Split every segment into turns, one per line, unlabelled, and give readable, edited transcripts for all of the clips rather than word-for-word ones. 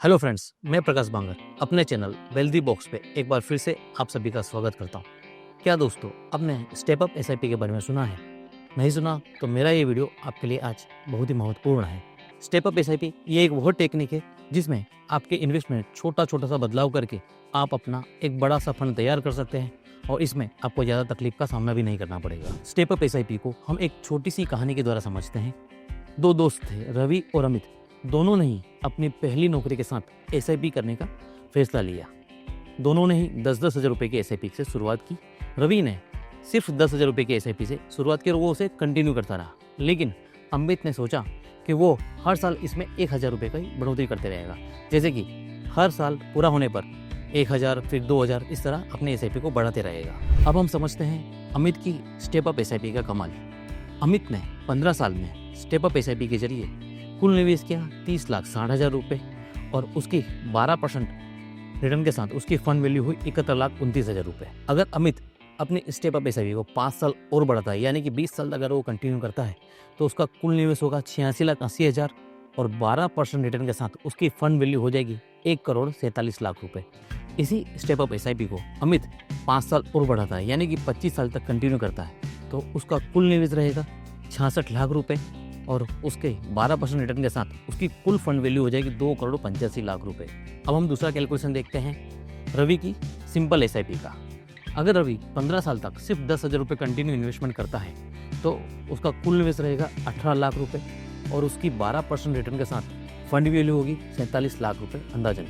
Hello friends, मैं प्रकाश बांगर अपने channel wealthy box पे एक बार फिर से आप सभी का स्वागत करता हूँ। क्या दोस्तों, आपने स्टेप अप एसआईपी के बारे में सुना है? नहीं सुना तो मेरा ये वीडियो आपके लिए आज बहुत ही महत्वपूर्ण है। स्टेप अप एसआईपी ये एक वो टेक्निक है जिसमें आपके इन्वेस्टमेंट छोटा छोटा सा बदलाव करके आप अपना एक बड़ा सा फंड तैयार कर सकते हैं और इसमें आपको ज़्यादा तकलीफ का सामना भी नहीं करना पड़ेगा। स्टेप अप एसआईपी को हम एक छोटी सी कहानी के द्वारा समझते हैं। दो दोस्त थे, रवि और अमित। दोनों ने ही अपनी पहली नौकरी के साथ एसआईपी करने का फैसला लिया। दोनों ने ही 10-10 हज़ार रुपये की एसआईपी से शुरुआत की। रवि ने सिर्फ 10 हज़ार रुपये की एसआईपी से शुरुआत की और वो उसे कंटिन्यू करता रहा। लेकिन अमित ने सोचा कि वो हर साल इसमें 1,000 रुपये का ही बढ़ोतरी करते रहेगा। जैसे कि हर साल पूरा होने पर 1,000 फिर 2,000 इस तरह अपने एसआईपी को बढ़ाते रहेगा। अब हम समझते हैं अमित की स्टेप अप एसआईपी का कमाल। अमित ने 15 साल में स्टेप अप एसआईपी के जरिए कुल निवेश किया 30,60,000 रुपये और उसकी 12% रिटर्न के साथ उसकी फंड वैल्यू हुई 71,29,000 रुपये। अगर अमित अपनी स्टेप अप एसआईपी को 5 साल और बढ़ाता है, यानी कि 20 साल अगर वो कंटिन्यू करता है, तो उसका कुल निवेश होगा 86,80,000 और 12% रिटर्न के साथ उसकी फंड वैल्यू हो जाएगी 1,47,00,000 रुपये। इसी स्टेप अप एसआईपी को अमित 5 साल और बढ़ाता है, यानी कि 25 साल तक कंटिन्यू करता है, तो उसका कुल निवेश रहेगा 66 लाख रुपये और उसके 12% रिटर्न के साथ उसकी कुल फंड वैल्यू हो जाएगी 2,85,00,000 रुपये। अब हम दूसरा कैलकुलेशन देखते हैं रवि की सिंपल एसआईपी का। अगर रवि 15 साल तक सिर्फ 10,000 रुपये कंटिन्यू इन्वेस्टमेंट करता है तो उसका कुल निवेश रहेगा 18 लाख रुपये और उसकी 12% रिटर्न के साथ फंड वैल्यू होगी 47 लाख रुपये अंदाजन।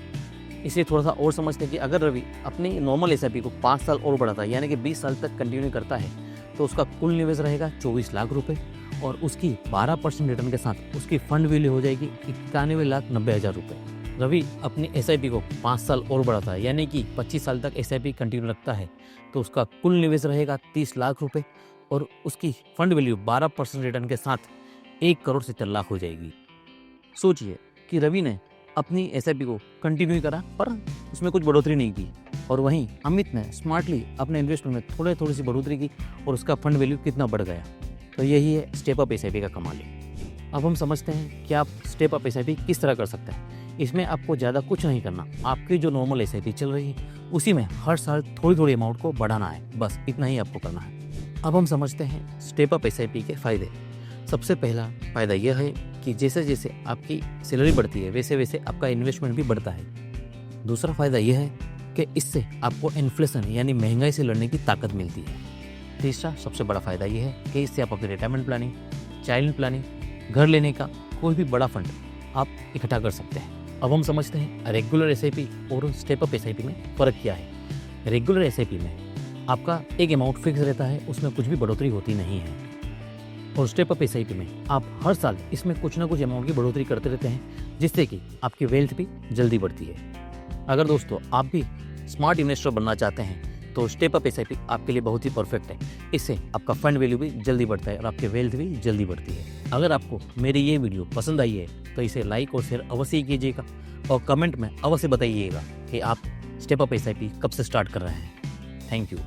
इसे थोड़ा सा और समझते हैं कि अगर रवि अपनी नॉर्मल एसआईपी को 5 साल और बढ़ाता है, यानी कि 20 साल तक कंटिन्यू करता है, तो उसका कुल निवेश रहेगा 24 लाख रुपये और उसकी 12% रिटर्न के साथ उसकी फंड वैल्यू हो जाएगी 91,90,000 रुपये। रवि अपनी एसआईपी को 5 साल और बढ़ाता है, यानी कि 25 साल तक एसआईपी कंटिन्यू रखता है, तो उसका कुल निवेश रहेगा 30 लाख रुपये और उसकी फंड वैल्यू 12% रिटर्न के साथ 1,70,00,000 हो जाएगी। सोचिए कि रवि ने अपनी एसआईपी को कंटिन्यू करा पर उसमें कुछ बढ़ोतरी नहीं की, और वहीं अमित ने स्मार्टली अपने इन्वेस्टमेंट में थोड़ी सी बढ़ोतरी की और उसका फंड वैल्यू कितना बढ़ गया। तो यही है स्टेप अप एसआईपी का कमाल। अब हम समझते हैं कि आप स्टेप अप एसआईपी किस तरह कर सकते हैं। इसमें आपको ज़्यादा कुछ नहीं करना, आपकी जो नॉर्मल एसआईपी चल रही है उसी में हर साल थोड़ी थोड़ी अमाउंट को बढ़ाना है, बस इतना ही आपको करना है। अब हम समझते हैं स्टेप अप एसआईपी के फ़ायदे। सबसे पहला फ़ायदा यह है कि जैसे जैसे आपकी सैलरी बढ़ती है वैसे वैसे आपका इन्वेस्टमेंट भी बढ़ता है। दूसरा फ़ायदा यह है कि इससे आपको इन्फ्लेशन यानी महंगाई से लड़ने की ताकत मिलती है। तीसरा सबसे बड़ा फ़ायदा यह है कि इससे आप अपनी रिटायरमेंट प्लानिंग, चाइल्ड प्लानिंग, घर लेने का कोई भी बड़ा फंड आप इकट्ठा कर सकते हैं। अब हम समझते हैं रेगुलर एसआईपी और स्टेप अप एसआईपी में फ़र्क क्या है। रेगुलर एसआईपी में आपका एक अमाउंट फिक्स रहता है, उसमें कुछ भी बढ़ोतरी होती नहीं है, और स्टेप अप एसआईपी में आप हर साल इसमें कुछ ना कुछ अमाउंट की बढ़ोतरी करते रहते हैं, जिससे कि आपकी वेल्थ भी जल्दी बढ़ती है। अगर दोस्तों आप भी स्मार्ट इन्वेस्टर बनना चाहते हैं तो स्टेप अप एसआईपी आपके लिए बहुत ही परफेक्ट है। इससे आपका फंड वैल्यू भी जल्दी बढ़ता है और आपकी वेल्थ भी जल्दी बढ़ती है। अगर आपको मेरी ये वीडियो पसंद आई है तो इसे लाइक और शेयर अवश्य ही कीजिएगा और कमेंट में अवश्य बताइएगा कि आप स्टेप अप एसआईपी कब से स्टार्ट कर रहे हैं। Thank you.